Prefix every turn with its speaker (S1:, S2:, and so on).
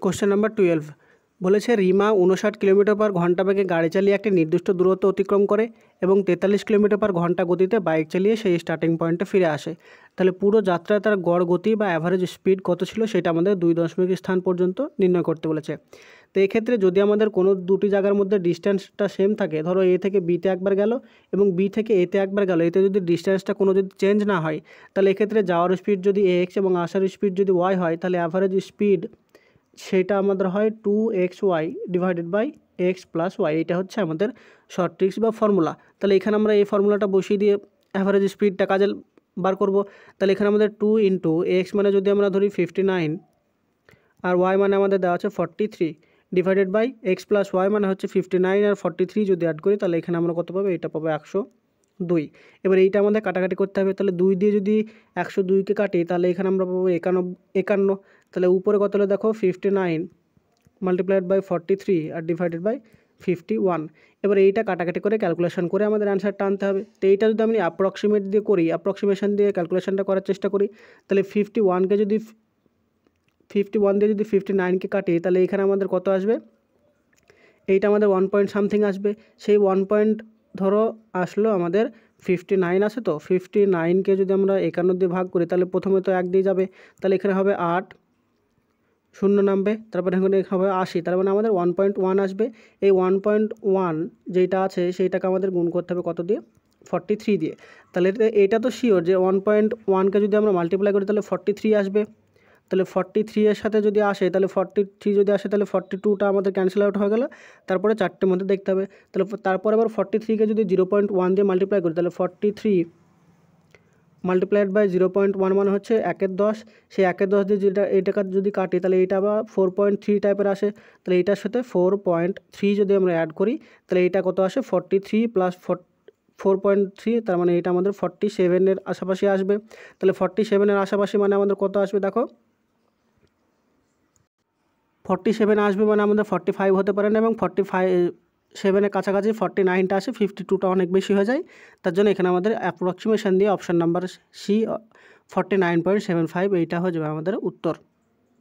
S1: Question number 12 বলেছে Rima 59 kilometre পার ঘন্টা বেগে গাড়ি চালিয়ে একটি নির্দিষ্ট দূরত্ব অতিক্রম করে এবং 43 কিলোমিটার পার ঘন্টা গতিতে বাইক চালিয়ে সেই স্টার্টিং পয়েন্টে ফিরে আসে। তাহলে পুরো যাত্রায় তার গড় গতি বা অ্যাভারেজ স্পিড কত ছিল সেটা আমাদের 2 দশমিক স্থান পর্যন্ত নির্ণয় করতে বলেছে। তো এক্ষেত্রে যদি আমাদের কোনো দুটি জায়গার মধ্যে ডিস্ট্যান্সটা সেম থাকে, ধরো এ থেকে বিতে একবার গেল এবং বি থেকে এতে একবার গেল, এতে যদি ডিস্ট্যান্সটা কোনো যদি চেঞ্জ না হয় তাহলে এক্ষেত্রে যাওয়ার স্পিড যদি এক্স এবং আসার স্পিড যদি ওয়াই হয় তাহলে অ্যাভারেজ স্পিড সেটা আমাদের হয় 2xy divided by x plus y. এটা হচ্ছে আমাদের শর্ট ট্রিক্স বা ফর্মুলা। তাহলে এখানে আমরা এই ফর্মুলাটা বসিয়ে দিয়ে অ্যাভারেজ স্পিডটা কাজে বার করব। তাহলে এখানে আমাদের 2 ইন্টু এক্স মানে যদি আমরা ধরি 59 আর ওয়াই মানে আমাদের দেওয়া আছে 43 divided by x plus y মানে হচ্ছে 59 আর 43 যদি অ্যাড করি তাহলে এখানে আমরা কত পাবো, এটা পাবো 102। এবার এইটা আমাদের কাটাকাটি করতে হবে। তাহলে 2 দিয়ে যদি 102কে কাটি তাহলে এখানে আমরা পাবো 51। তাহলে উপরে কত হলো দেখো 59 মাল্টিপ্লাইড বাই 43 আর ডিভাইডেড বাই 51। এবার এইটা কাটাকাটি করে ক্যালকুলেশন করে আমাদের অ্যান্সারটা আনতে হবে। তো এইটা যদি আমি অ্যাপ্রক্সিমেট দিয়ে করি, অ্যাপ্রক্সিমেশন দিয়ে ক্যালকুলেশনটা করার চেষ্টা করি, তাহলে 51 দিয়ে যদি 59কে কাটি তাহলে এখানে আমাদের কত আসবে, এইটা আমাদের 1 পয়েন্ট সামথিং আসবে। সেই 1 পয়েন্ট ধরো আসলো আমাদের 59 আছে, তো 59কে যদি আমরা 51 দিয়ে ভাগ করি তাহলে প্রথমে তো 1 দিয়ে যাবে, তাহলে এখানে হবে 8 শূন্য নামবে, তারপরে এখানে হবে 80, তার মানে আমাদের 1.1 আসবে। এই 1.1 যেটা আছে সেইটাকে আমাদের গুণ করতে হবে কত দিয়ে, 43 দিয়ে। তাহলে এটা তো শিওর যে 1.1কে যদি আমরা মাল্টিপ্লাই করি তাহলে 43 আসবে। তাহলে 43 এর সাথে যদি আসে তাহলে 43 যদি আসে তাহলে 42টা আমাদের ক্যান্সেল আউট হয়ে গেল। তারপরে চারটের মধ্যে দেখতে হবে। তাহলে তারপরে আবার 43কে যদি 0.1 দিয়ে মাল্টিপ্লাই করি তাহলে 43 মাল্টিপ্লাইড বাই 0.1 মানে হচ্ছে 1/10। সেই 1/10 দিয়ে যেটা এইটাকে যদি কাটি তাহলে এইটা আবার 4.3 টাইপের আসে। তাহলে এইটার সাথে 4.3 যদি আমরা অ্যাড করি তাহলে এইটা কত আসে, 43 প্লাস 4.3, তার মানে এটা আমাদের 47-এর আশেপাশে আসবে। তাহলে 47-এর আশেপাশে মানে আমাদের কত আসবে দেখো, 47 আসবে, মানে আমাদের 45 হতে পারে না, এবং 47-এর কাছাকাছি 49টা আসে, 52টা অনেক বেশি হয়ে যায়। তার জন্য এখানে আমাদের অ্যাপ্রক্সিমেশন দিয়ে অপশান নাম্বার সি 49.75 এইটা হয়ে যাবে আমাদের উত্তর।